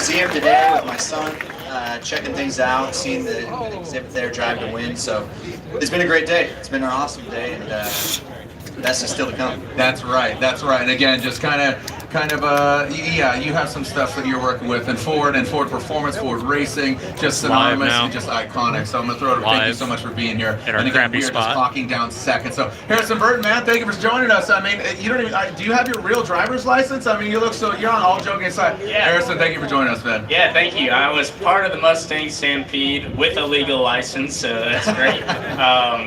museum today with my son, checking things out, seeing the exhibit there, Drive to Win. So it's been a great day. It's been an awesome day, and best is still to come. That's right. And again, just kind of, yeah, you have some stuff that you're working with, and Ford Performance, Ford Racing, just synonymous and just iconic. So I'm gonna throw it. Thank you so much for being here. In our and again, crappy we are spot. just locking down second. So Harrison Burton, man, thank you for joining us. I mean, you don't even, do you have your real driver's license? I mean, you look so young. All joking aside, Yeah. Harrison, thank you for joining us, man. Yeah, thank you. I was part of the Mustang Stampede with a legal license, so that's great.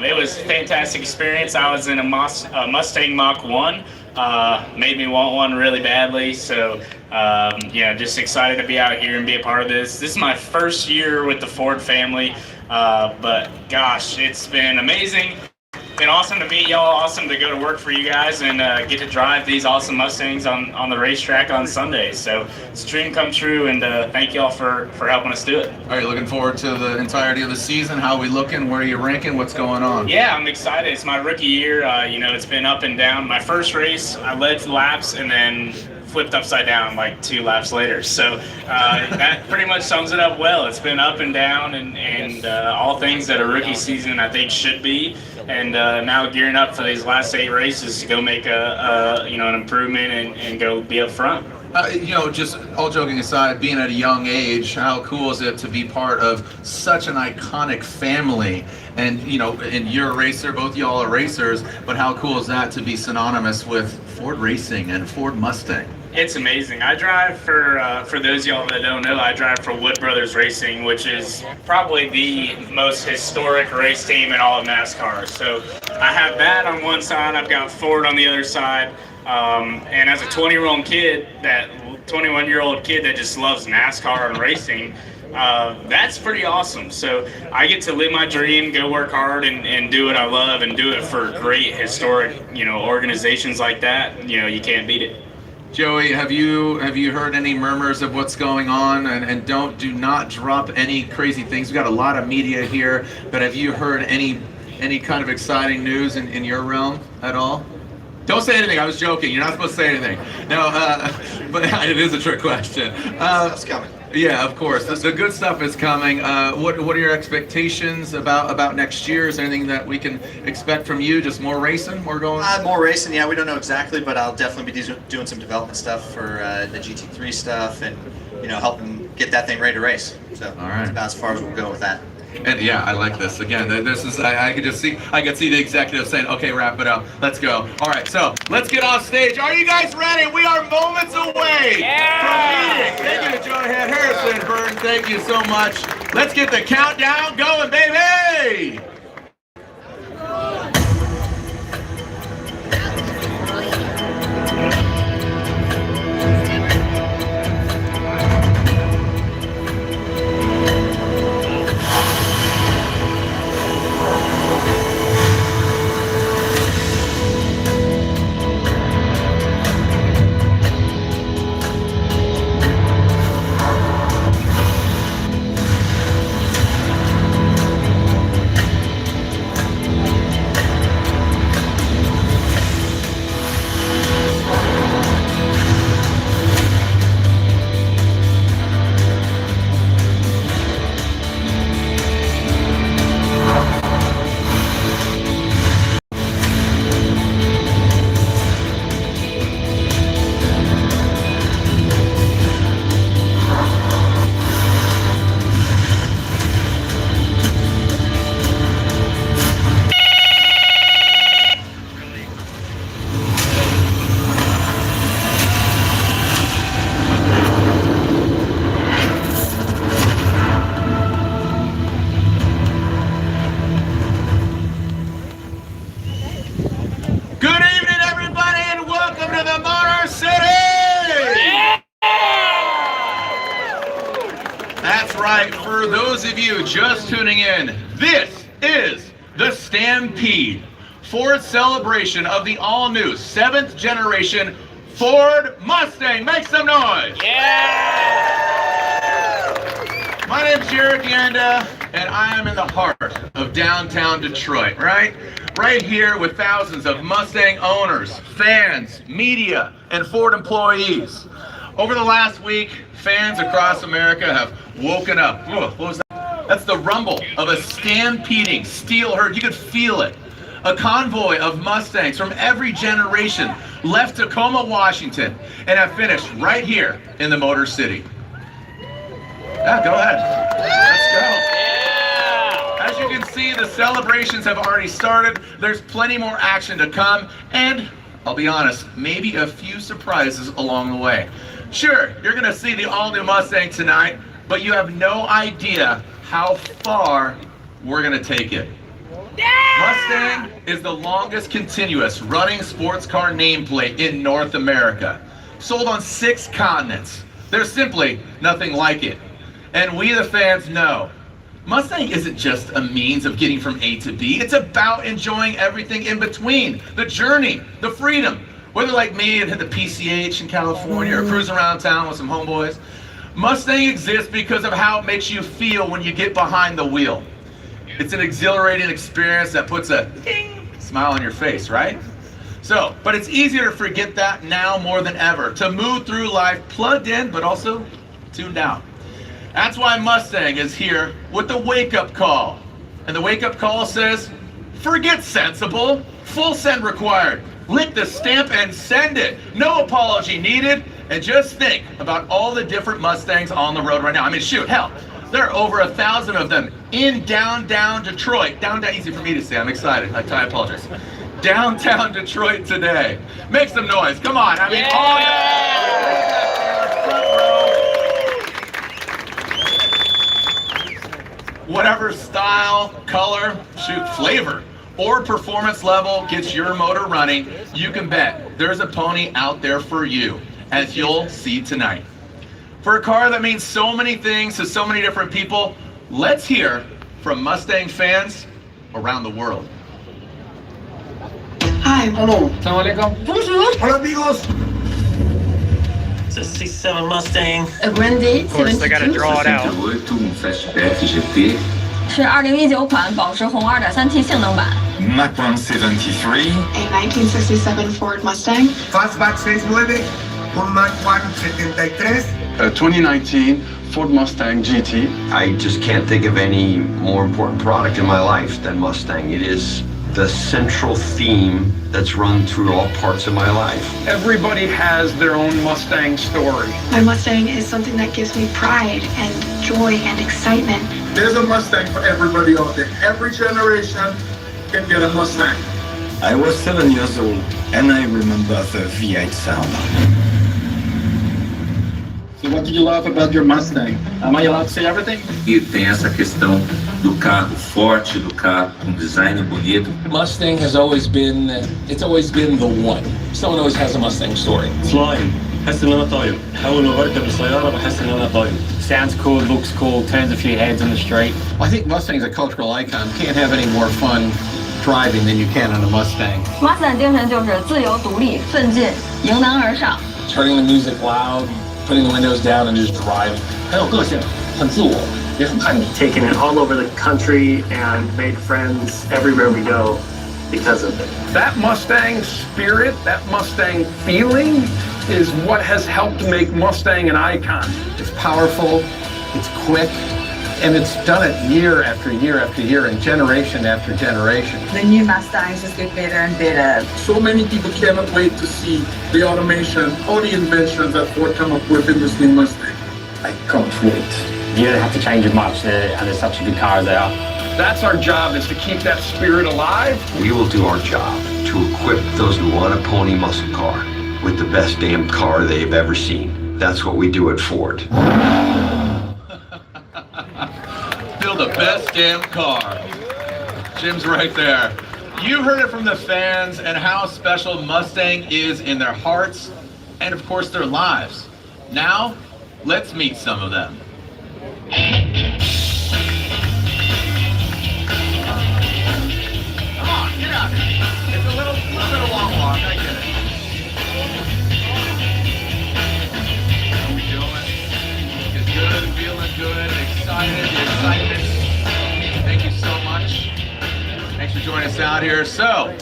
It was a fantastic experience. I was in a Mustang Mach 1. Made me want one really badly, so yeah, just excited to be out here and be a part of this. This is my first year with the Ford family, but gosh, it's been amazing. Been awesome to meet y'all, awesome to go to work for you guys and get to drive these awesome Mustangs on the racetrack on Sundays. So it's a dream come true, and thank y'all for helping us do it. Are you looking forward to the entirety of the season? How are we looking? Where are you ranking? What's going on? Yeah, I'm excited. It's my rookie year. You know, it's been up and down. My first race, I led laps and then flipped upside down like 2 laps later. So that pretty much sums it up well. It's been up and down, and all things that a rookie season I think should be. And now gearing up for these last 8 races to go make an improvement and go be up front. You know, just all joking aside, being at a young age, how cool is it to be part of such an iconic family? And, you know, and you're a racer, both y'all are racers, but how cool is that to be synonymous with Ford Racing and Ford Mustang? It's amazing. I drive for those of y'all that don't know, I drive for Wood Brothers Racing, which is probably the most historic race team in all of NASCAR. So I have that on one side, I've got Ford on the other side. And as a 21-year-old kid that just loves NASCAR and racing, that's pretty awesome. So I get to live my dream, go work hard and do what I love and do it for great historic, organizations like that. You can't beat it. Joey, have you heard any murmurs of what's going on? And do not drop any crazy things. We've got a lot of media here, but have you heard any kind of exciting news in your realm at all? Don't say anything. I was joking. You're not supposed to say anything. No, but it is a trick question. It's coming. Yeah, of course. The good stuff is coming. What are your expectations about next year? Is there anything that we can expect from you? Just more racing? More going? More racing, yeah. We don't know exactly, but I'll definitely be doing some development stuff for the GT3 stuff and, helping get that thing ready to race. So all right. That's about as far as we'll go with that. And yeah, I like this. Again, this is, I could see the executive saying, okay, wrap it up. Let's go. All right, so let's get off stage. Are you guys ready? We are moments away from meeting. Thank you, Joey Harrison Burton. Thank you so much. Let's get the countdown going, baby. For those of you just tuning in, this is the Stampede, Ford's celebration of the all-new 7th generation Ford Mustang. Make some noise! Yeah! My name's Jared Ganda, and I am in the heart of downtown Detroit, right here with thousands of Mustang owners, fans, media, and Ford employees. Over the last week, fans across America have woken up. What was that? That's the rumble of a stampeding steel herd. You could feel it. A convoy of Mustangs from every generation left Tacoma, Washington, and have finished right here in the Motor City. Yeah, go ahead. Let's go. As you can see, the celebrations have already started. There's plenty more action to come, and I'll be honest, maybe a few surprises along the way. Sure, you're gonna see the all-new Mustang tonight, but you have no idea how far we're gonna take it. Mustang is the longest continuous running sports car nameplate in North America. Sold on 6 continents. There's simply nothing like it. And we the fans know, Mustang isn't just a means of getting from A to B. It's about enjoying everything in between. The journey, the freedom. Whether like me and hit the PCH in California or cruise around town with some homeboys. Mustang exists because of how it makes you feel when you get behind the wheel. It's an exhilarating experience that puts a ding smile on your face, right? So, but it's easier to forget that now more than ever. To move through life plugged in, but also tuned out. That's why Mustang is here with the wake-up call. And the wake-up call says, forget sensible, full send required. Lick the stamp and send it. No apology needed. And just think about all the different Mustangs on the road right now. I mean, shoot, hell, there are over 1,000 of them in downtown Detroit. Downtown, easy for me to say, I'm excited. I apologize. Downtown Detroit today. Make some noise, come on. I mean, all whatever style, color, shoot, flavor, or performance level gets your motor running, you can bet there's a pony out there for you, as you'll see tonight. For a car that means so many things to so many different people, let's hear from Mustang fans around the world. Hi. Hello. Assalamualaikum. Bonjour. Hola amigos. It's a 67 Mustang. A Brandy Of course, they gotta draw it out. 是2019款保时宏 2.3T 性能版。 Mach 173. A 1967 Ford Mustang. Fastback 69 con Mach 173. A 2019 Ford Mustang GT. I just can't think of any more important product in my life than Mustang. It is the central theme that's run through all parts of my life. Everybody has their own Mustang story. My Mustang is something that gives me pride and joy and excitement. There's a Mustang for everybody out there. Every generation can get a Mustang. I was 7 years old and I remember the V8 sound. So what do you love about your Mustang? Am I allowed to say everything? E tem essa questão do carro forte, do carro com design bonito. Mustang has always been, it's always been the one. Someone always has a Mustang story. Flying. بحس ان انا طاير. اول ما بركب السيارة بحس ان انا طاير. Sounds cool, looks cool, turns a few heads on the street. I think Mustang's a cultural icon. You can't have any more fun driving than you can on a Mustang. Mustang 精神就是自由、独立、奋进、迎难而上。 Turning the music loud, putting the windows down and just driving. 很有个性，很自我，也很叛逆。 Taking it all over the country and made friends everywhere we go because of it. That Mustang spirit, that Mustang feeling is what has helped make Mustang an icon. It's powerful, it's quick, and it's done it year after year after year and generation after generation. The new Mustangs just get better and better. So many people cannot wait to see the automation, all the inventions that Ford come up with in this new Mustang. I can't wait. You don't have to change it much, and there's such a good car as they are. That's our job, is to keep that spirit alive. We will do our job to equip those who want a pony muscle car with the best damn car they've ever seen. That's what we do at Ford. Build the best damn car. Jim's right there. You heard it from the fans and how special Mustang is in their hearts and of course their lives. Now, let's meet some of them. Come on, get out here. It's a little bit of a long walk, I get it. How we doing? Looking good, feeling good, excited, the excitement. Thank you so much. Thanks for joining us out here. So,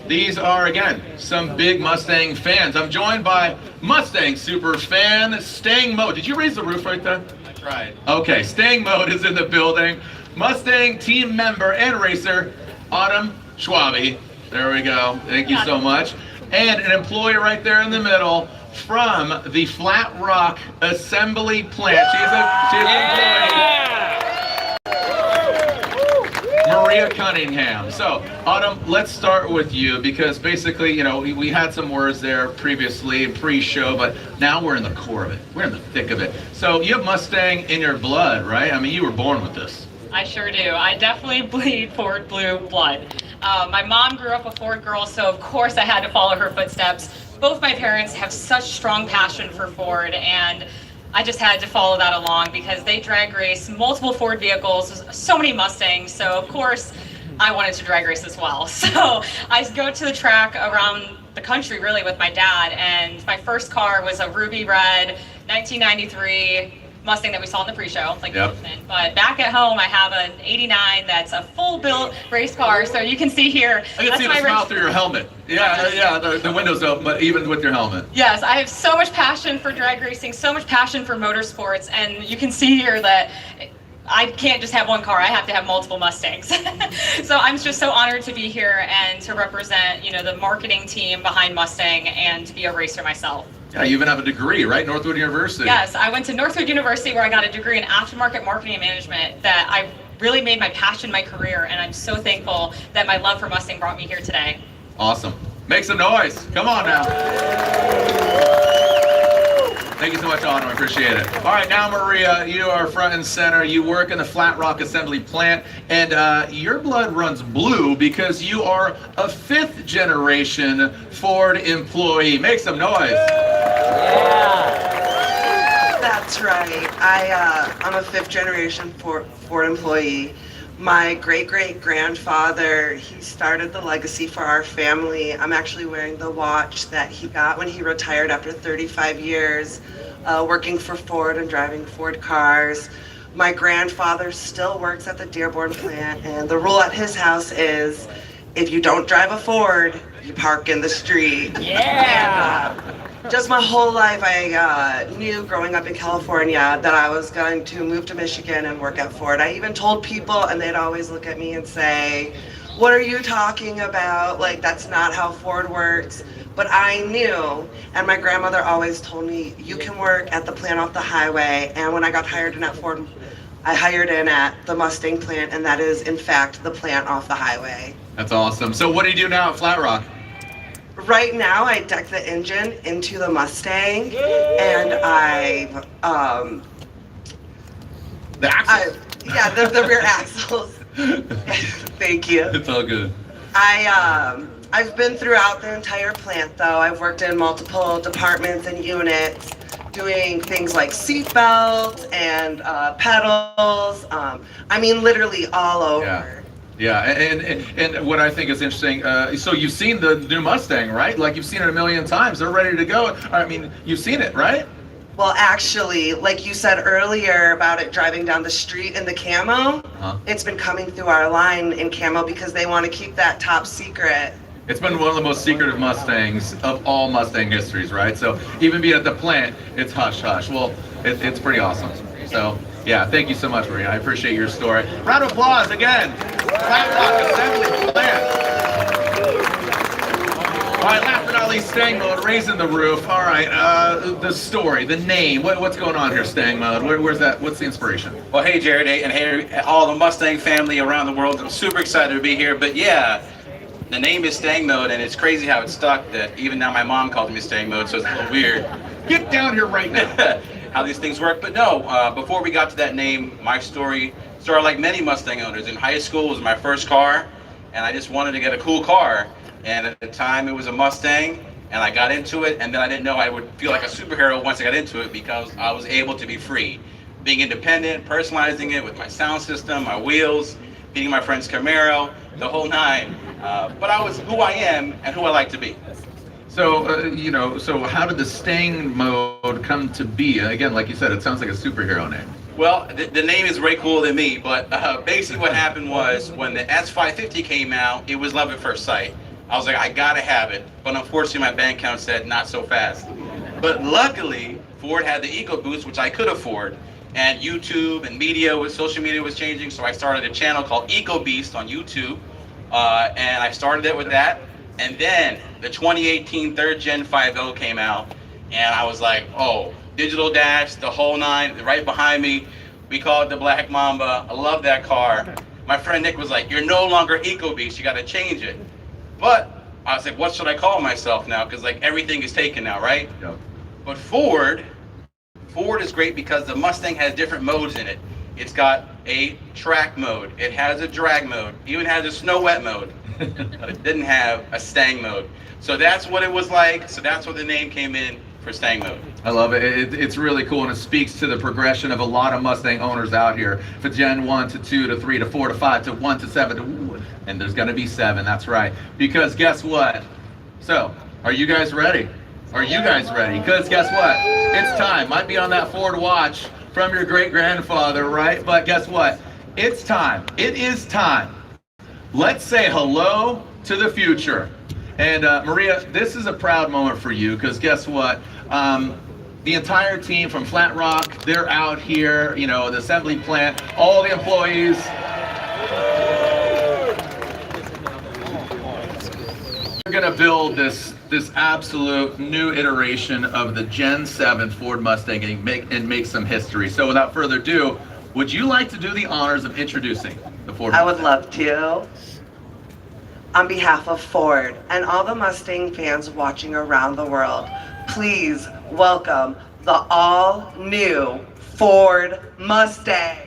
these are, again, some big Mustang fans. I'm joined by Mustang super fan Stang Mode. Did you raise the roof right there? I tried. Okay, Stang Mode is in the building. Mustang team member and racer Autumn Schwabe. There we go. Thank you so much. And an employee right there in the middle from the Flat Rock Assembly Plant. She's an employee. Maria Cunningham. So, Autumn, let's start with you because basically, you know, we had some words there previously, pre-show, but now we're in the core of it. We're in the thick of it. So, you have Mustang in your blood, right? I mean, you were born with this. I sure do. I definitely bleed Ford blue blood. My mom grew up a Ford girl, so of course I had to follow her footsteps. Both my parents have such strong passion for Ford, and I just had to follow that along because they drag race multiple Ford vehicles, so many Mustangs, so of course I wanted to drag race as well. So I go to the track around the country really with my dad, and my first car was a ruby red 1993 Mustang that we saw in the pre-show, like yep. But back at home, I have an '89 that's a full-built race car. So you can see here. I can see the smile through your helmet. Yeah, the window's open, but even with your helmet. Yes, I have so much passion for drag racing, so much passion for motorsports, and you can see here that I can't just have one car. I have to have multiple Mustangs. So I'm just so honored to be here and to represent, you know, the marketing team behind Mustang and to be a racer myself. Yeah, you even have a degree, right? Northwood University. Yes, I went to Northwood University where I got a degree in aftermarket marketing and management that I really made my passion my career, and I'm so thankful that my love for Mustang brought me here today. Awesome. Make some noise. Come on now. Thank you so much, Autumn. I appreciate it. All right, now Maria, you are front and center. You work in the Flat Rock Assembly Plant, and your blood runs blue because you are a 5th generation Ford employee. Make some noise. Yeah. That's right. I'm a 5th generation Ford employee. My great-great-grandfather, he started the legacy for our family. I'm actually wearing the watch that he got when he retired after 35 years working for Ford and driving Ford cars. My grandfather still works at the Dearborn plant, and the rule at his house is if you don't drive a Ford, you park in the street. Yeah! And, just my whole life, I knew growing up in California that I was going to move to Michigan and work at Ford. I even told people, and they'd always look at me and say, "What are you talking about? Like, that's not how Ford works." But I knew, and my grandmother always told me, you can work at the plant off the highway. And when I got hired in at Ford, I hired in at the Mustang plant, and that is, in fact, the plant off the highway. That's awesome. So what do you do now at Flat Rock? Right now, I deck the engine into the Mustang, and The axles? the rear axles. Thank you. It's all good. I've been throughout the entire plant, though. I've worked in multiple departments and units, doing things like seat belts and pedals. I mean, literally all over. Yeah. Yeah, and what I think is interesting, so you've seen the new Mustang, right? Like you've seen it a million times. They're ready to go. I mean, you've seen it, right? Well, actually, like you said earlier about it driving down the street in the camo, It's been coming through our line in camo because they want to keep that top secret. It's been one of the most secretive Mustangs of all Mustang histories, right? So even being at the plant, it's hush hush. Well, it's pretty awesome. So yeah, thank you so much, Maria. I appreciate your story. Round of applause again. Flat Rock Assembly Plant. All right, last but not least, Stang Mode, raising the roof. All right, the story, the name. What's going on here, Stang Mode? Where's that? What's the inspiration? Well, hey, Jared, and hey, all the Mustang family around the world. I'm super excited to be here. But yeah, the name is Stang Mode, and it's crazy how it stuck that even now my mom calls me Stang Mode, so it's a little weird. Get down here right now. How these things work. But no, before we got to that name, my story started like many Mustang owners. In high school, it was my first car, and I just wanted to get a cool car. And at the time, it was a Mustang, and I got into it, and then I didn't know I would feel like a superhero once I got into it because I was able to be free. Being independent, personalizing it with my sound system, my wheels, beating my friend's Camaro, the whole nine. But I was who I am and who I like to be. So, so how did the Stang Mode come to be? Again, like you said, it sounds like a superhero name. Well, the name is way cooler than me, but basically what happened was when the S550 came out, it was love at first sight. I was like, I gotta have it. But unfortunately, my bank account said not so fast. But luckily, Ford had the EcoBoost, which I could afford. And YouTube and social media was changing, so I started a channel called EcoBeast on YouTube. And I started it with that. And then the 2018 3rd Gen 5.0 came out, and I was like, oh, digital dash, the whole nine, right behind me. We call it the Black Mamba. I love that car. My friend Nick was like, you're no longer EcoBeast, you gotta change it. But I was like, what should I call myself now? Because like everything is taken now, right? Yep. But Ford is great because the Mustang has different modes in it. It's got a track mode, it has a drag mode, even has a snow wet mode, but it didn't have a Stang mode. So that's what it was like, so that's where the name came in for Stang mode. I love it. It's really cool, and it speaks to the progression of a lot of Mustang owners out here. For Gen 1 to 2 to 3 to 4 to 5 to 1 to 7 to, and there's gonna be 7, that's right. Because guess what? So, are you guys ready? Are you guys ready? Because guess what? It's time. Might be on that Ford watch from your great-grandfather, right? But guess what? It's time. It is time. Let's say hello to the future. And Maria, this is a proud moment for you because guess what? The entire team from Flat Rock, they're out here, you know, the assembly plant, all the employees. We're gonna build this absolute new iteration of the Gen 7 Ford Mustang and make some history. So without further ado, would you like to do the honors of introducing the Ford Mustang? I would love to. On behalf of Ford and all the Mustang fans watching around the world, please welcome the all-new Ford Mustang.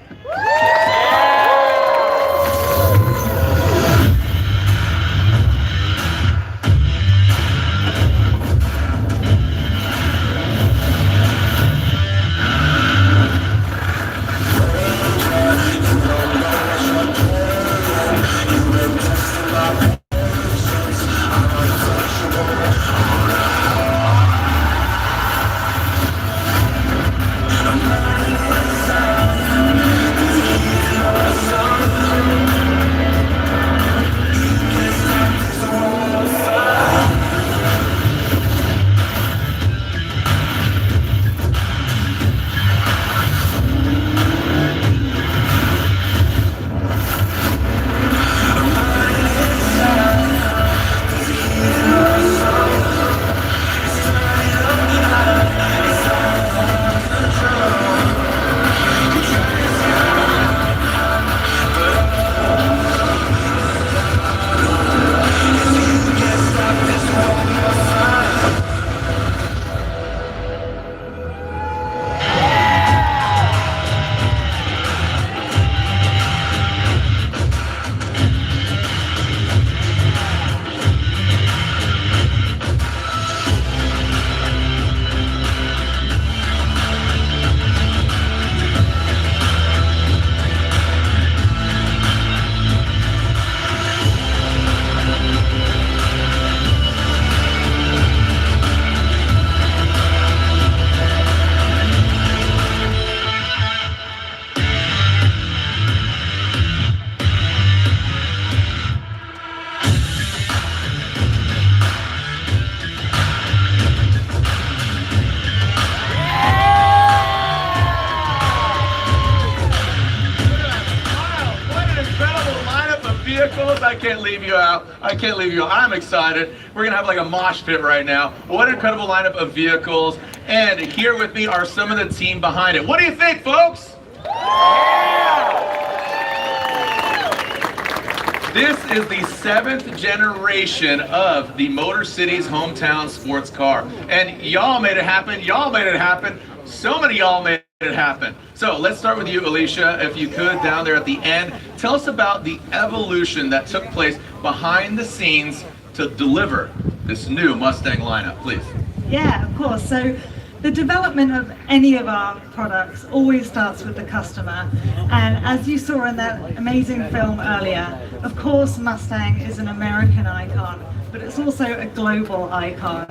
I can't leave you out. I can't leave you out. I'm excited. We're going to have like a mosh pit right now. What an incredible lineup of vehicles. And here with me are some of the team behind it. What do you think, folks? This is the 7th generation of the Motor City's hometown sports car. And y'all made it happen. Y'all made it happen. So many y'all made it happen. So let's start with you, Alicia, if you could, down there at the end. Tell us about the evolution that took place behind the scenes to deliver this new Mustang lineup, please. Yeah, of course. So the development of any of our products always starts with the customer. And as you saw in that amazing film earlier, of course Mustang is an American icon, but it's also a global icon.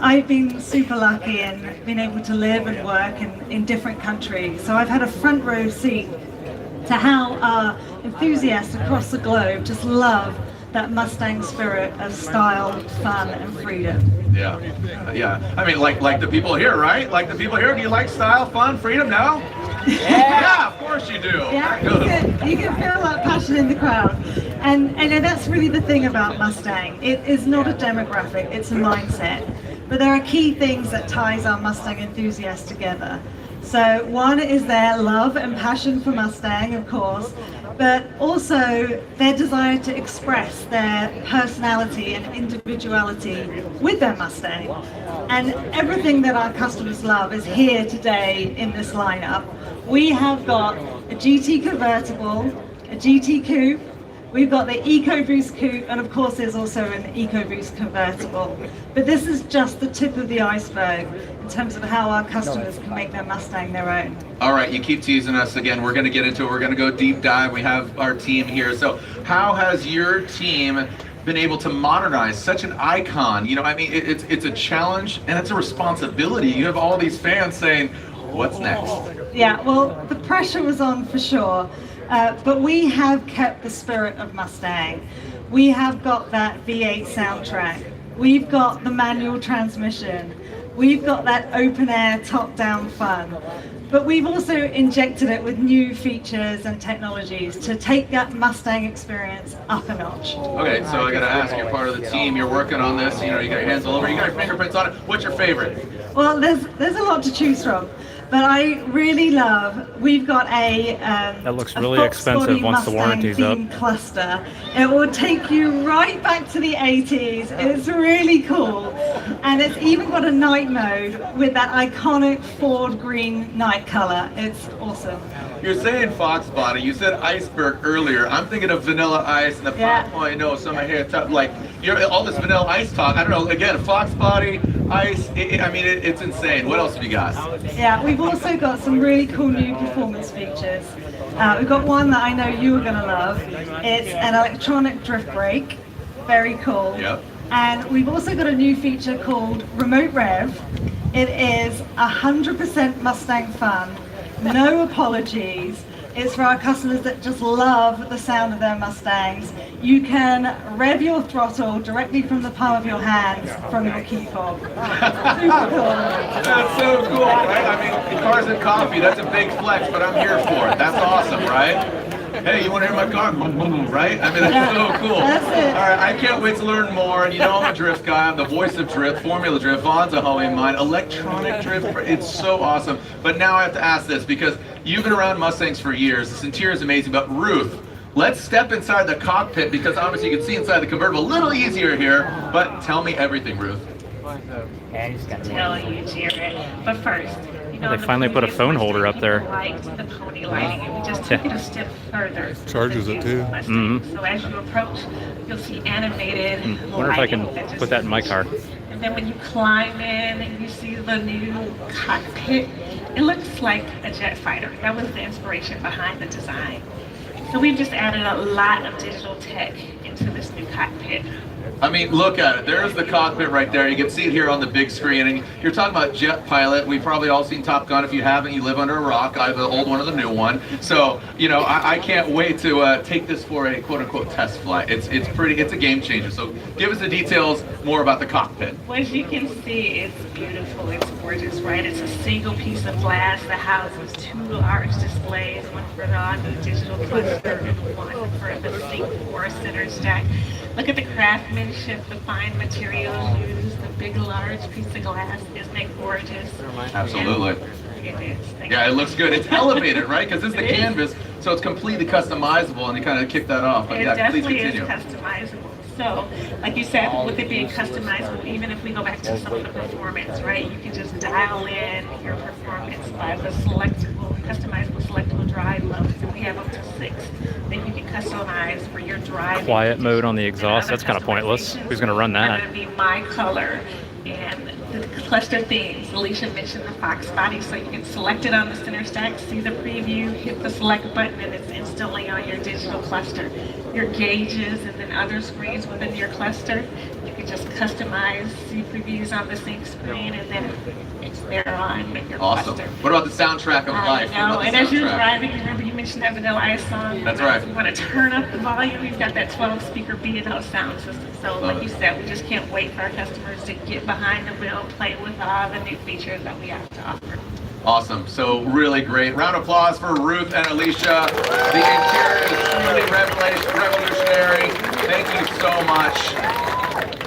I've been super lucky and been able to live and work in different countries. So I've had a front row seat to how our enthusiasts across the globe just love that Mustang spirit of style, fun, and freedom. Yeah, yeah. I mean, like the people here, right? Like the people here. Do you like style, fun, freedom? No? Yeah, of course you do. Yeah, you can feel that passion in the crowd. And that's really the thing about Mustang. It is not a demographic, it's a mindset. But there are key things that ties our Mustang enthusiasts together. So one is their love and passion for Mustang, of course, but also their desire to express their personality and individuality with their Mustang. And everything that our customers love is here today in this lineup. We have got a GT convertible, a GT coupe, we've got the EcoBoost coupe, and of course there's also an EcoBoost convertible. But this is just the tip of the iceberg in terms of how our customers can make their Mustang their own. All right, you keep teasing us again. We're going to get into it. We're going to go deep dive. We have our team here. So how has your team been able to modernize such an icon? You know, I mean, it's a challenge and it's a responsibility. You have all these fans saying, what's next? Yeah, well, the pressure was on for sure. But we have kept the spirit of Mustang. We have got that V8 soundtrack. We've got the manual transmission. We've got that open air, top down fun. But we've also injected it with new features and technologies to take that Mustang experience up a notch. Okay, so I got to ask, you're part of the team, you're working on this, you know, you got your hands all over, you got your fingerprints on it. What's your favorite? Well, there's a lot to choose from. But I really love, we've got that looks really expensive once the warranty's up. Cluster. It will take you right back to the 80s. It's really cool. And it's even got a night mode with that iconic Ford green night color. It's awesome. You're saying Fox body, you said iceberg earlier. I'm thinking of Vanilla Ice and the 5.0, some of here, like, all this Vanilla Ice talk. I don't know, again, Fox body, ice, I mean, it's insane. What else have you got? Yeah, we've also got some really cool new performance features. We've got one that I know you're going to love. It's an electronic drift brake. Very cool. Yep. And we've also got a new feature called Remote Rev. It is 100% Mustang fun. No apologies. It's for our customers that just love the sound of their Mustangs. You can rev your throttle directly from the palm of your hands from your key fob. Super cool. That's so cool, right? I mean, cars and coffee, that's a big flex, but I'm here for it. That's awesome, right? Hey, you want to hear my car? Right? I mean, that's so cool. That's it. All right, I can't wait to learn more. And you know, I'm a drift guy. I'm the voice of drift, Formula Drift. Vaughn's a homie of mine. Electronic drift, it's so awesome. But now I have to ask this because you've been around Mustangs for years. This interior is amazing. But Ruth, let's step inside the cockpit because obviously you can see inside the convertible. A little easier here, but tell me everything, Ruth. I just got to tell you, Jared. But first, you know, They finally put a phone holder up there. Liked the pony lighting, and we just took it a step further. Charges it too. So as you approach, you'll see animated lighting. Wonder if I can put that in my car. And then when you climb in and you see the new cockpit, it looks like a jet fighter. That was the inspiration behind the design. So we've just added a lot of digital tech into this new cockpit. I mean, look at it. There's the cockpit right there. You can see it here on the big screen. And you're talking about jet pilot. We've probably all seen Top Gun. If you haven't, you live under a rock. I have the old one or the new one. So, you know, I can't wait to take this for a quote-unquote test flight. It's a game changer. So give us the details more about the cockpit. Well, as you can see, it's beautiful. It's gorgeous, right? It's a single piece of glass that houses two large displays, one for the audio digital cluster and one for the Sync 4 center stack. Look at the craftsmanship, the fine materials used, the big, large piece of glass. Isn't it gorgeous? Absolutely. It is. Yeah, it looks good. It's elevated, right? Because it's the canvas, so it's completely customizable, and you kind of kick that off. But It yeah, please definitely is continue. customizable. So, like you said, with it being customizable, even if we go back to some of the performance, right? You can just dial in your performance by the customizable selectable drive modes, and we have up to 6 that you can customize for your drive. Quiet mode on the exhaust, that's kind of pointless. Who's going to run that? It's going to be my color and the cluster themes. Alicia mentioned the Fox body, so you can select it on the center stack, see the preview, hit the select button, and it's instantly on your digital cluster. Your gauges and then other screens within your cluster, you can just customize, see previews on the sync screen, and then it's there on your Awesome. cluster. What about the soundtrack of life? What No, about the and as you're soundtrack? driving, remember you mentioned that Vanilla Ice song? That's right. You want to turn up the volume, we've got that 12-speaker B&O sound system. So like you said, we just can't wait for our customers to get behind the wheel, play with all the new features that we have to offer. Awesome. So really great. Round of applause for Ruth and Alicia. The interior is truly revolutionary. Thank you so much.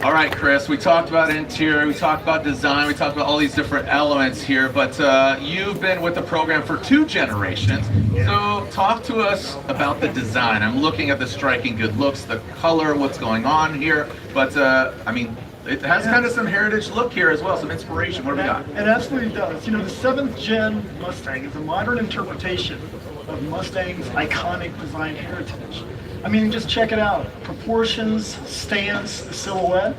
All right, Chris, we talked about interior, we talked about design, we talked about all these different elements here, but you've been with the program for 2 generations. So talk to us about the design. I'm looking at the striking good looks, the color, what's going on here, but I mean, it has kind of some heritage look here as well, some inspiration. What do we got? It absolutely does. You know, the 7th gen Mustang is a modern interpretation of Mustang's iconic design heritage. I mean, just check it out. Proportions, stance, the silhouette.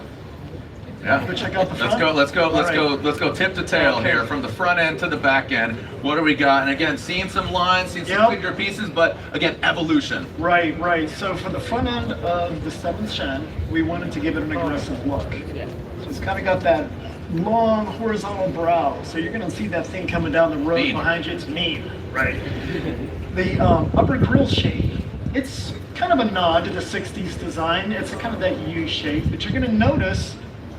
Yeah. Go check out the front. Let's go tip to tail here, from the front end to the back end. What do we got? And again, seeing some lines, seeing some bigger pieces, but again, evolution. Right. So for the front end of the 7th gen, we wanted to give it an aggressive look. So it's kind of got that long horizontal brow. So you're going to see that thing coming down the road behind you. It's mean, right? The upper grille shape, it's kind of a nod to the 60s design. It's kind of that U shape, but you're going to notice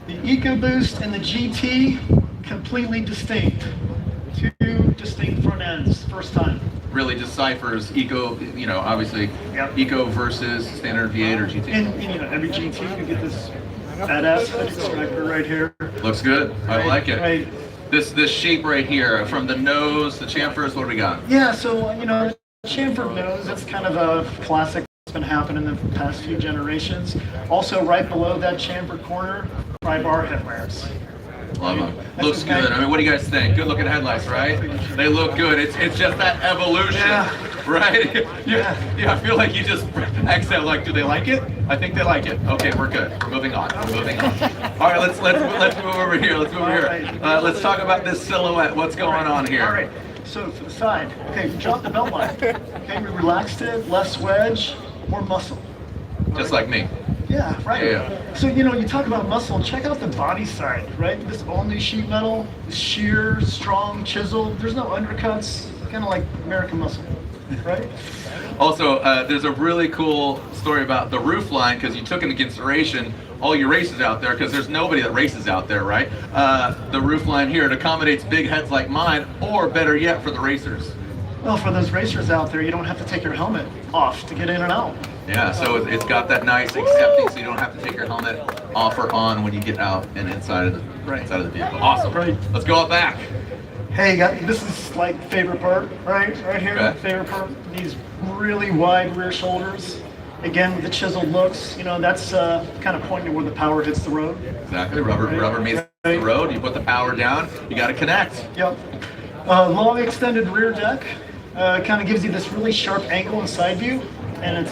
the EcoBoost and the GT completely distinct. 2 distinct front ends, first time. Really deciphers eco, you know, obviously eco versus standard V8 or GT. And you know, every GT you get this badass hood striker right here. Looks good. I like it. Right. This shape right here, from the nose, the chamfers, what do we got? Yeah, so you know, chamfered nose, it's kind of a classic. Been happening in the past few generations. Also, right below that chamfered corner, tri-bar headlamps. Love them. Looks good. I mean, what do you guys think? Good looking headlights, right? They look good. It's just that evolution, right? Yeah. I feel like you just exhale. Like, do they like it? I think they like it. Okay, we're good. We're moving on. All right, let's move over here. Let's talk about this silhouette. What's going on here? All right. So for the side, okay, we dropped the belt line. Okay, we relaxed it, less wedge, more muscle. Just like me. Yeah, right. Yeah. So, you know, you talk about muscle, check out the body side, right? This all new sheet metal, sheer, strong, chiseled. There's no undercuts, kind of like American muscle, right? Also, there's a really cool story about the roof line, because you took into consideration all your races out there, because there's nobody that races out there, right? The roof line here, it accommodates big heads like mine, or better yet, for the racers. Well, for those racers out there, you don't have to take your helmet off to get in and out. Yeah, so it's got that nice accepting, so you don't have to take your helmet off or on when you get out and inside of the vehicle. Awesome. Right. Let's go out back. Hey, this is like favorite part, right here. Okay. Favorite part. These really wide rear shoulders. Again, with the chiseled looks, you know, that's kind of pointing to where the power hits the road. Exactly. Rubber meets the road. You put the power down. You got to connect. Yep. Long extended rear deck kind of gives you this really sharp angle and side view, and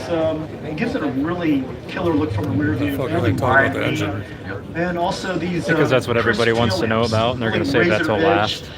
it gives it a really killer look from the rear view. Really wide, and also these because that's what everybody wants to know about, and they're going to save that till last.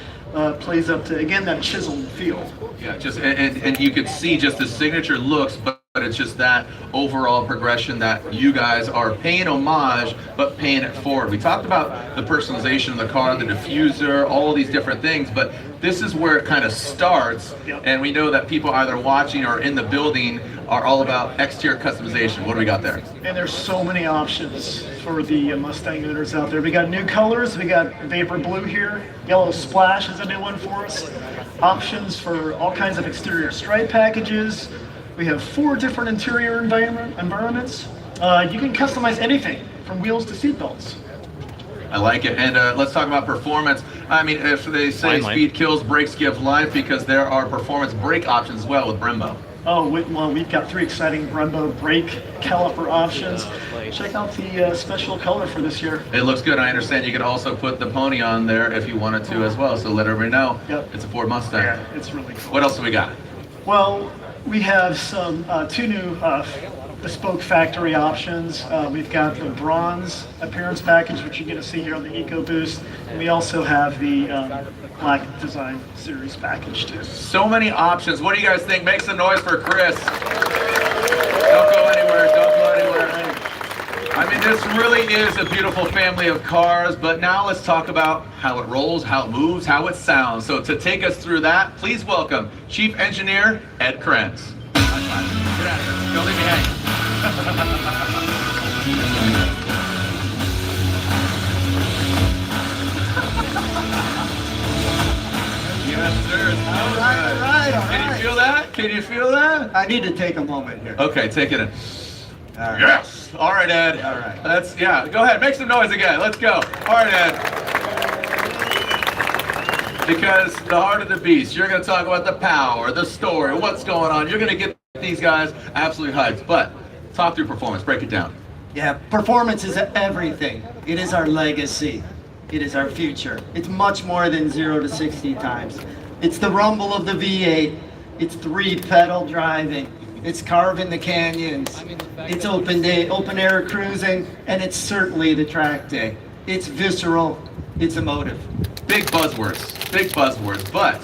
Plays up to, again, that chiseled feel. Yeah, just and you can see just the signature looks, but it's just that overall progression that you guys are paying homage, but paying it forward. We talked about the personalization of the car, the diffuser, all these different things, but this is where it kind of starts, and we know that people either watching or in the building are all about exterior customization. What do we got there? And there's so many options for the Mustang owners out there. We got new colors. We got Vapor Blue here. Yellow Splash is a new one for us. Options for all kinds of exterior stripe packages. We have 4 different interior environments. You can customize anything from wheels to seat belts. I like it. And let's talk about performance. I mean, if they say speed kills, brakes give life, because there are performance brake options as well with Brembo. Oh, well, we've got 3 exciting Brembo brake caliper options. Check out the special color for this year. It looks good. I understand you could also put the pony on there if you wanted to as well, so let everybody know. It's a Ford Mustang. Yeah, it's really cool. What else do we got? Well, we have some 2 new bespoke factory options. We've got the bronze appearance package, which you're going to see here on the EcoBoost. And we also have the black design series package too. So many options. What do you guys think? Make some noise for Chris. Don't go anywhere. Don't go anywhere. I mean, this really is a beautiful family of cars, but now let's talk about how it rolls, how it moves, how it sounds. So to take us through that, please welcome Chief Engineer Ed Krenz. Get out of here. Don't leave me hanging. Yes, sir. All right. Can you feel that? Can you feel that? I need to take a moment here. Okay, take it in. All right. Yes. All right, Ed. All right. Yeah. Go ahead. Make some noise again. Let's go. All right, Ed. Because the heart of the beast, you're going to talk about the power, the story, what's going on. You're going to get these guys absolutely hyped. But talk through performance. Break it down. Yeah, performance is everything. It is our legacy. It is our future. It's much more than 0 to 60 times. It's the rumble of the V8. It's 3-pedal driving. It's carving the canyons. It's open air cruising, and it's certainly the track day. It's visceral. It's emotive. Big buzzwords, but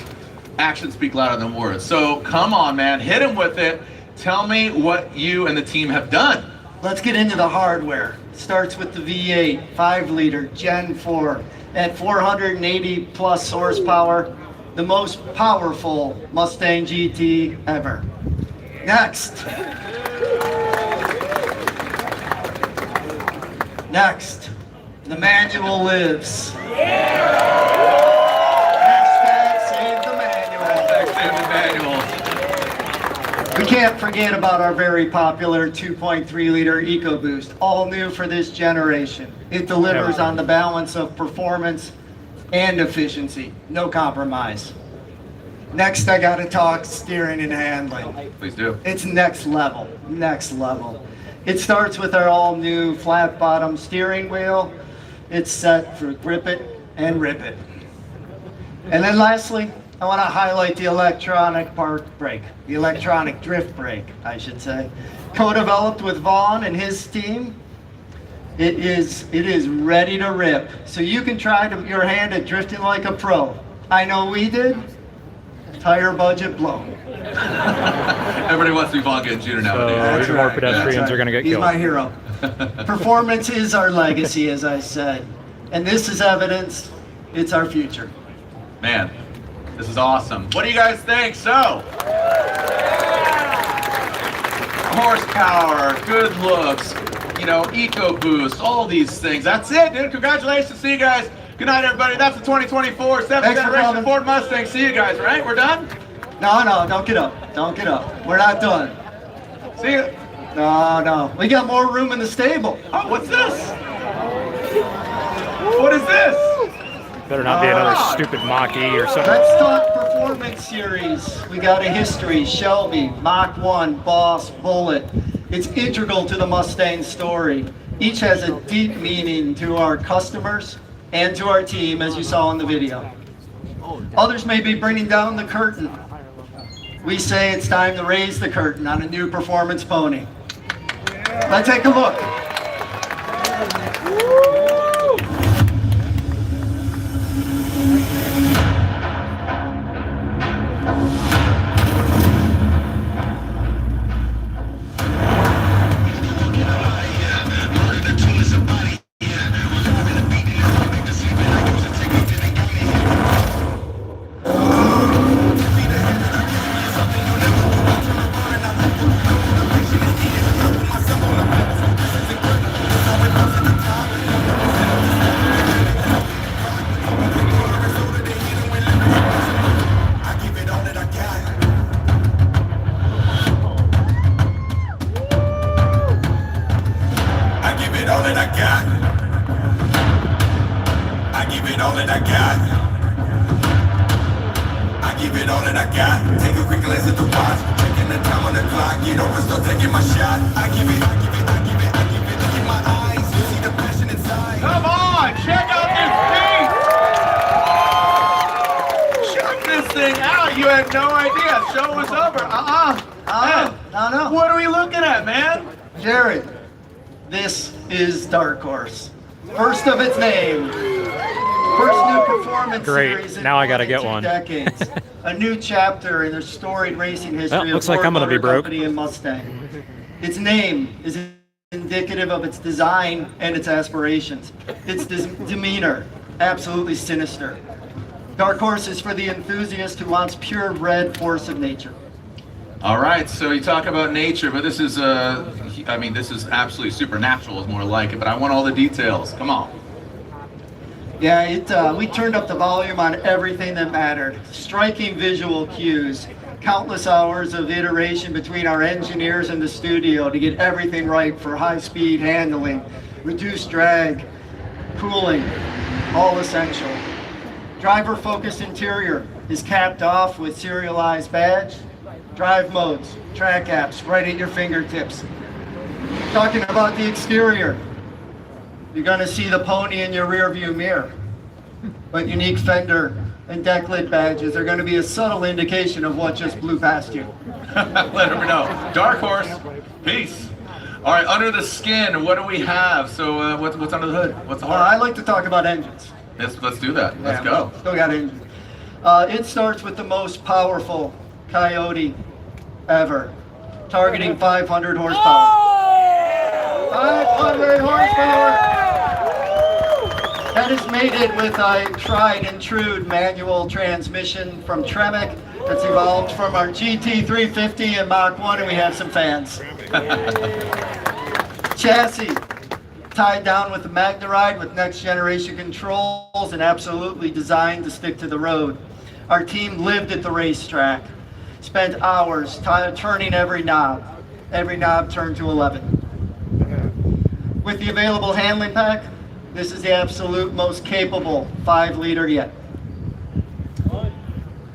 actions speak louder than words. So come on, man, hit him with it. Tell me what you and the team have done. Let's get into the hardware. Starts with the V8, 5-liter, Gen 4, at 480 plus horsepower, the most powerful Mustang GT ever. Next, the manual lives. Hashtag save the manual. Hashtag save the manual. We can't forget about our very popular 2.3-liter EcoBoost, all new for this generation. It delivers on the balance of performance and efficiency, no compromise. Next, I gotta talk steering and handling. Please do. It's next level. It starts with our all-new flat-bottom steering wheel. It's set for grip it and rip it. And then lastly, I want to highlight the electronic park brake, the electronic drift brake, I should say. Co-developed with Vaughn and his team. It is ready to rip. So you can try your hand at drifting like a pro. I know we did. Tire budget blown. Everybody wants to be Vaughn Gt Jr. nowadays. So even more pedestrians are going to get killed. He's my hero. Performance is our legacy, as I said. And this is evidence. It's our future. Man, this is awesome. What do you guys think? So, horsepower, good looks, EcoBoost, all these things. That's it, dude. Congratulations. See you guys. Good night, everybody. That's the 2024 7th generation Ford Mustang. See you guys, right? We're done? No, don't get up. Don't get up. We're not done. See you. No. We got more room in the stable. Oh, what's this? What is this? Better not be another stupid Mach-E or something. Let's talk performance series. We got a history, Shelby, Mach 1, Boss, Bullet. It's integral to the Mustang story. Each has a deep meaning to our customers and to our team, as you saw in the video. Others may be bringing down the curtain. We say it's time to raise the curtain on a new performance pony. Let's take a look. Come on, check out this beat! Check this thing out. You had no idea. Show was over. No. What are we looking at, man? Jared, this is Dark Horse. First of its name. First new performance series in now I gotta more than get 2 one. decades. A new chapter in the storied racing history Well, of looks like Ford I'm gonna be Motor broke. Company and Mustang. Its name is indicative of its design and its aspirations. Its demeanor, absolutely sinister. Dark Horse is for the enthusiast who wants pure red force of nature. All right, so you talk about nature, but this is, I mean, this is absolutely supernatural is more like it, but I want all the details. Come on. Yeah, we turned up the volume on everything that mattered. Striking visual cues, countless hours of iteration between our engineers and the studio to get everything right for high-speed handling, reduced drag, cooling, all essential. Driver-focused interior is capped off with serialized badge, drive modes, track apps right at your fingertips. Talking about the exterior, you're going to see the pony in your rear view mirror, but unique fender and deck lid badges are going to be a subtle indication of what just blew past you. Let them know. Dark Horse, peace. All right, under the skin, what do we have? So what's under the hood? What's the heart? I like to talk about engines. Let's do that. Let's go. Still got engines. It starts with the most powerful Coyote ever, targeting 500 horsepower. 500 horsepower! That is mated with a tried and true manual transmission from Tremec that's evolved from our GT350 and Mach 1, and we have some fans. Chassis tied down with the MagneRide with next generation controls and absolutely designed to stick to the road. Our team lived at the racetrack, spent hours turning every knob. Every knob turned to 11. With the available handling pack, this is the absolute most capable 5-liter yet.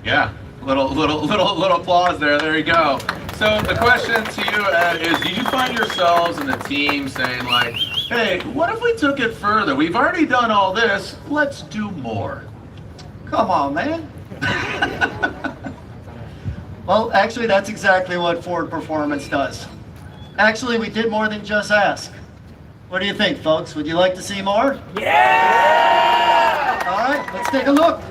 Yeah, little applause there. There you go. So the question to you is: do you find yourselves and the team saying like, "Hey, what if we took it further? We've already done all this. Let's do more." Come on, man. Well, actually, that's exactly what Ford Performance does. Actually, we did more than just ask. What do you think, folks? Would you like to see more? Yeah! All right, let's take a look.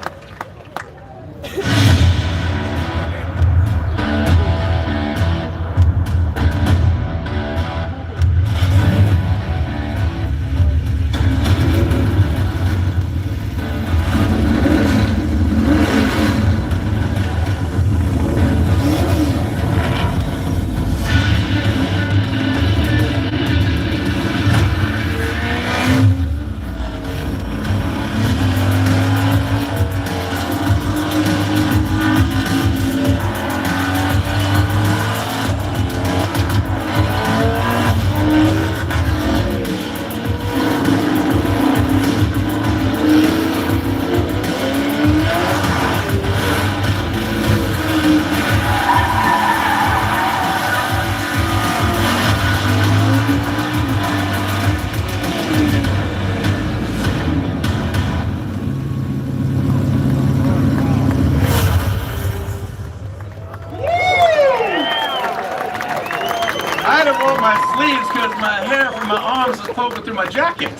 My hair from my arms is poking through my jacket.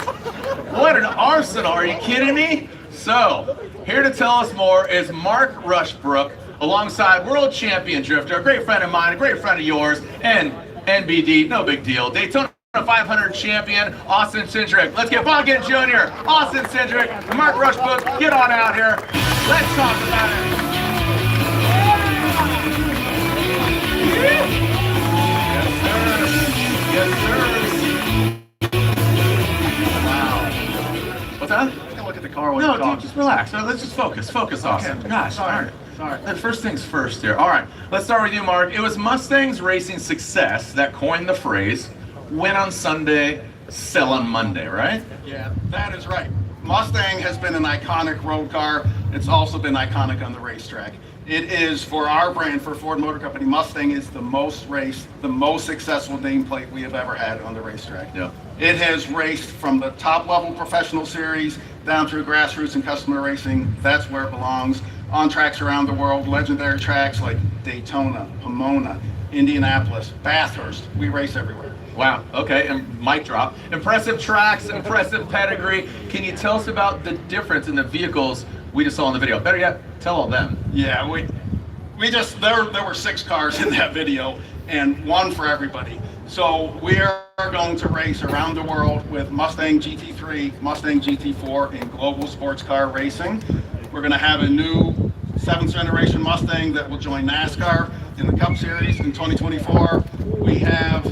What an arsenal, are you kidding me? So, here to tell us more is Mark Rushbrook, alongside world champion drifter, a great friend of mine, a great friend of yours, and NBD, no big deal, Daytona 500 champion, Austin Cindric. Let's get Boggin Jr., Austin Cindric, and Mark Rushbrook, get on out here. Let's talk about it. Yes, sir. Wow. What's that? Let's go look at the car. No, dude, just relax. Let's just focus. Focus, Austin. Okay. Gosh, Sorry. First things first here. All right, let's start with you, Mark. It was Mustang's racing success that coined the phrase, win on Sunday, sell on Monday, right? Yeah, that is right. Mustang has been an iconic road car. It's also been iconic on the racetrack. It is, for our brand, for Ford Motor Company, Mustang is the most raced, the most successful nameplate we have ever had on the racetrack. Yeah. It has raced from the top level professional series down through grassroots and customer racing. That's where it belongs. On tracks around the world, legendary tracks like Daytona, Pomona, Indianapolis, Bathurst. We race everywhere. Wow, okay, and mic drop. Impressive tracks, impressive pedigree. Can you tell us about the difference in the vehicles we just saw in the video? Better yet, tell all them. Yeah, we There were 6 cars in that video and one for everybody. So we are going to race around the world with Mustang GT3, Mustang GT4 in global sports car racing. We're going to have a new 7th generation Mustang that will join NASCAR in the Cup Series in 2024. We have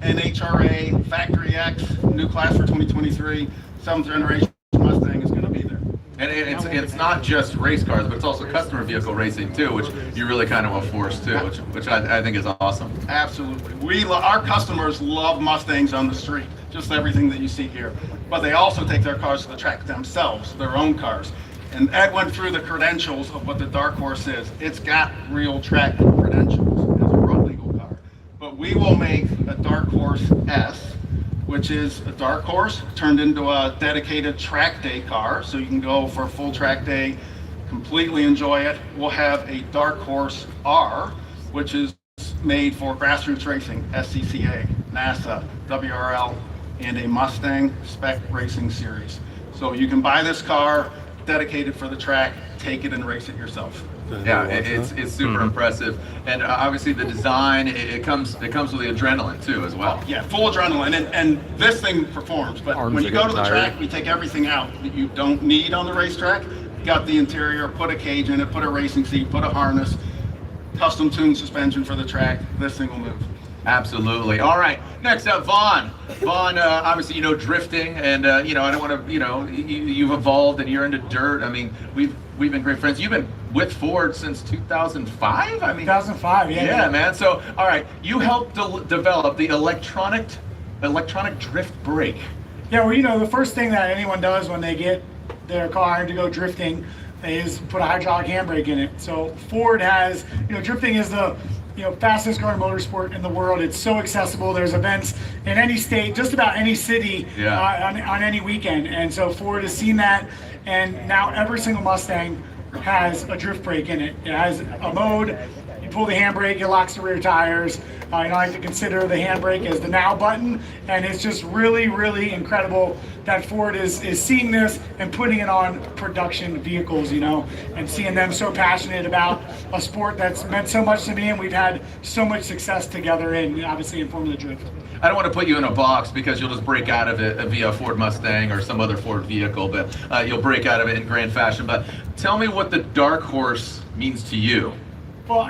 NHRA Factory X, new class for 2023. 7th generation Mustang is going to be there. And it's not just race cars, but it's also customer vehicle racing too, which you really kind of force too, which I think is awesome. Absolutely. Our customers love Mustangs on the street, just everything that you see here. But they also take their cars to the track themselves, their own cars. And Ed went through the credentials of what the Dark Horse is. It's got real track credentials as a road legal car. But we will make a Dark Horse S, which is a Dark Horse turned into a dedicated track day car, so you can go for a full track day, completely enjoy it. We'll have a Dark Horse R, which is made for grassroots racing, SCCA, NASA, WRL, and a Mustang Spec Racing Series. So you can buy this car dedicated for the track, take it and race it yourself. Yeah, it's super impressive, and obviously the design it comes with the adrenaline too as well. Yeah, full adrenaline, and this thing performs. But when you go to the track, we take everything out that you don't need on the racetrack. Got the interior, put a cage in it, put a racing seat, put a harness, custom tuned suspension for the track. This thing will move. Absolutely. All right. Next up, Vaughn. Vaughn, obviously, you know, drifting, and I don't want to, you've evolved and you're into dirt. I mean, we've been great friends. You've been with Ford since 2005. I mean, 2005. Yeah, man. So, all right, you helped develop the electronic drift brake. Yeah. Well, the first thing that anyone does when they get their car to go drifting is put a hydraulic handbrake in it. So Ford has, drifting is the fastest car motorsport in the world. It's so accessible. There's events in any state, just about any city, on any weekend. And so Ford has seen that, and now every single Mustang has a drift brake in it. It has a mode. You pull the handbrake, it locks the rear tires. I like to consider the handbrake as the now button, and it's just really, really incredible that Ford is seeing this and putting it on production vehicles, and seeing them so passionate about a sport that's meant so much to me, and we've had so much success together obviously in Formula Drift. I don't want to put you in a box because you'll just break out of it via Ford Mustang or some other Ford vehicle, but you'll break out of it in grand fashion. But tell me what the Dark Horse means to you. Well,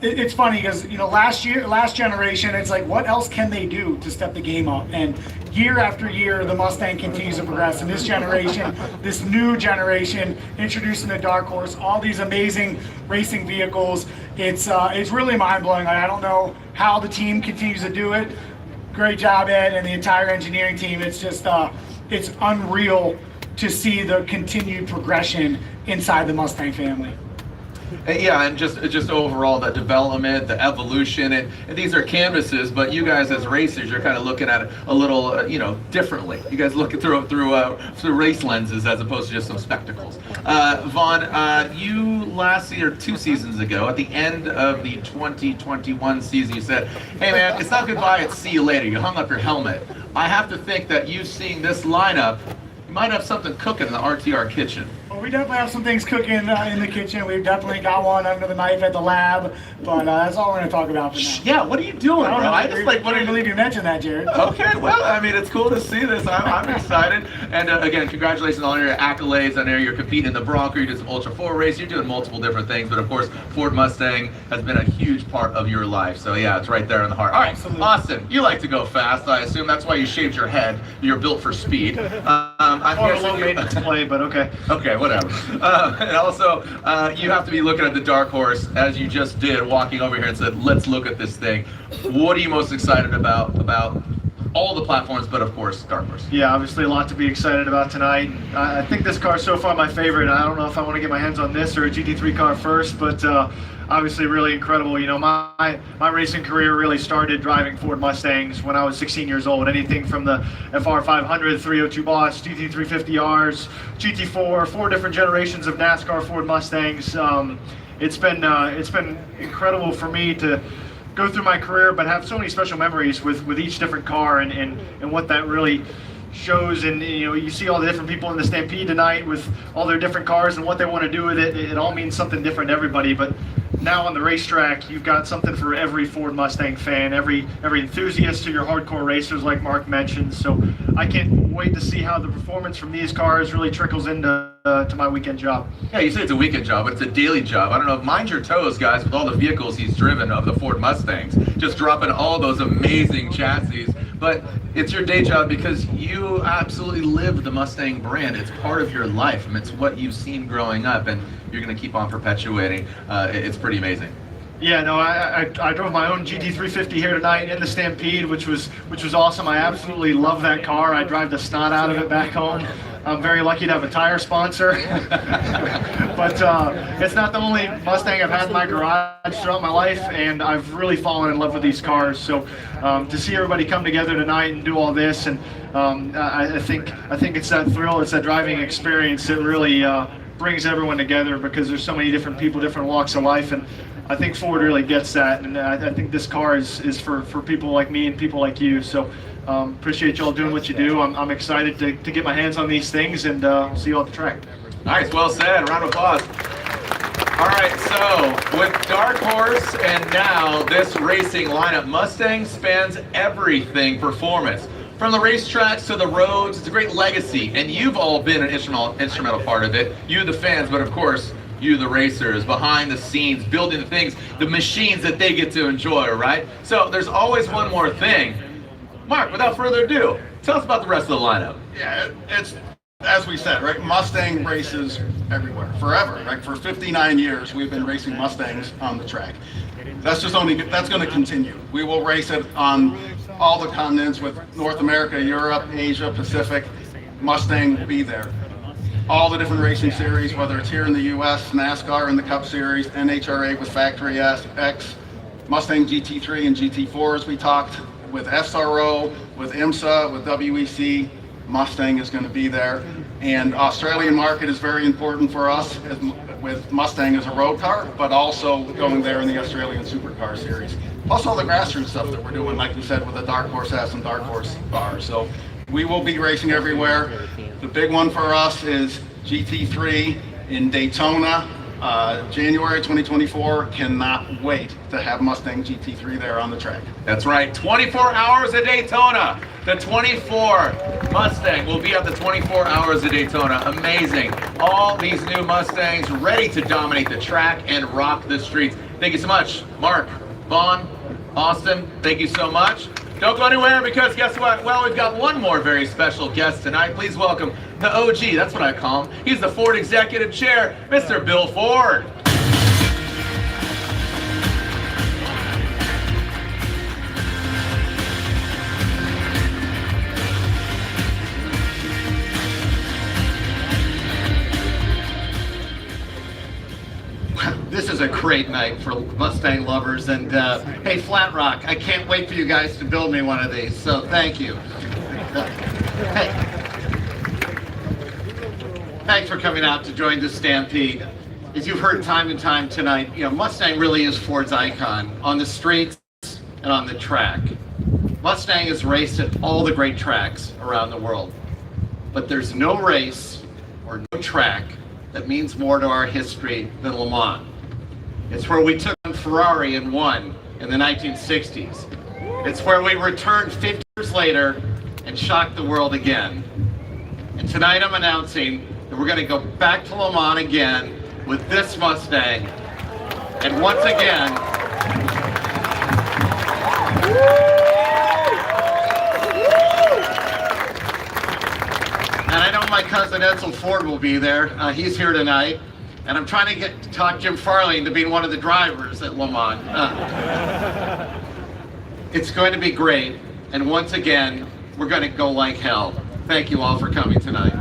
it's funny because last generation, it's like, what else can they do to step the game up? And year after year, the Mustang continues to progress. And this generation, this new generation, introducing the Dark Horse, all these amazing racing vehicles, it's really mind blowing. I don't know how the team continues to do it. Great job, Ed, and the entire engineering team. It's just it's unreal to see the continued progression inside the Mustang family. Yeah, and just overall the development, the evolution, and these are canvases, but you guys as racers, you're kind of looking at it a little, differently. You guys look through race lenses as opposed to just some spectacles. Vaughn, you last year, 2 seasons ago, at the end of the 2021 season, you said, "Hey man, it's not goodbye, it's see you later." You hung up your helmet. I have to think that you seeing this lineup, you might have something cooking in the RTR kitchen. Well, we definitely have some things cooking in the kitchen. We've definitely got one under the knife at the lab, but that's all we're going to talk about for now. Yeah, what are you doing, bro? I just wouldn't believe you mentioned that, Jared. Okay, well, I mean, it's cool to see this. I'm excited. And again, congratulations on your accolades. I know you're competing in the Bronco, you did some Ultra 4 race, you're doing multiple different things, but of course, Ford Mustang has been a huge part of your life. So yeah, it's right there in the heart. All right, absolutely. Austin, you like to go fast. I assume that's why you shaved your head. You're built for speed. I'm guessing maintenance play, but okay. Okay, whatever. And also, you have to be looking at the Dark Horse, as you just did, walking over here and said, let's look at this thing. What are you most excited about all the platforms, but of course, Dark Horse? Yeah, obviously a lot to be excited about tonight. I think this car is so far my favorite. I don't know if I want to get my hands on this or a GT3 car first, but obviously really incredible. My racing career really started driving Ford Mustangs when I was 16 years old. Anything from the FR 500, 302 Boss, GT 350Rs, GT4, 4 different generations of NASCAR Ford Mustangs. It's been incredible for me to go through my career, but have so many special memories with each different car and what that really shows. And you see all the different people in the Stampede tonight with all their different cars and what they want to do with it. It all means something different to everybody, but now on the racetrack, you've got something for every Ford Mustang fan, every enthusiast to your hardcore racers like Mark mentioned. So I can't wait to see how the performance from these cars really trickles into to my weekend job. Yeah, you say it's a weekend job, but it's a daily job. I don't know, mind your toes, guys, with all the vehicles he's driven of the Ford Mustangs, just dropping all those amazing chassis. But it's your day job because you absolutely live the Mustang brand. It's part of your life, and it's what you've seen growing up, and you're going to keep on perpetuating. It's pretty amazing. Yeah, no, I drove my own GT350 here tonight in the Stampede, which was awesome. I absolutely love that car. I drive the snot out of it back home. I'm very lucky to have a tire sponsor. But it's not the only Mustang I've had in my garage throughout my life, and I've really fallen in love with these cars. So to see everybody come together tonight and do all this, and I think it's that thrill, it's that driving experience that really brings everyone together, because there's so many different people, different walks of life, and I think Ford really gets that, and I think this car is for people like me and people like you. So appreciate y'all doing what you do. I'm excited to get my hands on these things, and see you at the track. Nice, well said. Round of applause. All right, so with Dark Horse and now this racing lineup, Mustang spans everything performance. From the racetracks to the roads, it's a great legacy, and you've all been an instrumental part of it. You, the fans, but of course, you, the racers, behind the scenes, building the things, the machines that they get to enjoy, right? So there's always one more thing. Mark, without further ado, tell us about the rest of the lineup. Yeah, it's, as we said, right, Mustang races everywhere, forever. Right? For 59 years, we've been racing Mustangs on the track. That's going to continue. We will race it on all the continents, with North America, Europe, Asia, Pacific. Mustang will be there. All the different racing series, whether it's here in the US, NASCAR in the Cup Series, NHRA with Factory X, Mustang GT3 and GT4 as we talked, with SRO, with IMSA, with WEC, Mustang is going to be there. And Australian market is very important for us, with Mustang as a road car, but also going there in the Australian Supercar Series. Plus all the grassroots stuff that we're doing, like we said, with the Dark Horse S and Dark Horse R. So we will be racing everywhere. The big one for us is GT3 in Daytona, January 2024. Cannot wait to have Mustang GT3 there on the track. That's right, 24 hours at Daytona. The 24 Mustang will be at the 24 hours at Daytona. Amazing. All these new Mustangs ready to dominate the track and rock the streets. Thank you so much, Mark, Vaughn, Austin, thank you so much. Don't go anywhere, because guess what? Well, we've got one more very special guest tonight. Please welcome the OG, that's what I call him. He's the Ford Executive Chair, Mr. Bill Ford. This is a great night for Mustang lovers, and hey, Flat Rock, I can't wait for you guys to build me one of these, so thank you. Hey, thanks for coming out to join the Stampede. As you've heard time and time tonight, you know, Mustang really is Ford's icon on the streets and on the track. Mustang has raced at all the great tracks around the world, but there's no race or no track that means more to our history than Le Mans. It's where we took on Ferrari and won in the 1960s. It's where we returned 50 years later and shocked the world again. And tonight I'm announcing that we're going to go back to Le Mans again with this Mustang. And once again, and I know my cousin Edsel Ford will be there. He's here tonight. And I'm trying to talk Jim Farley into being one of the drivers at Le Mans. It's going to be great. And once again, we're going to go like hell. Thank you all for coming tonight.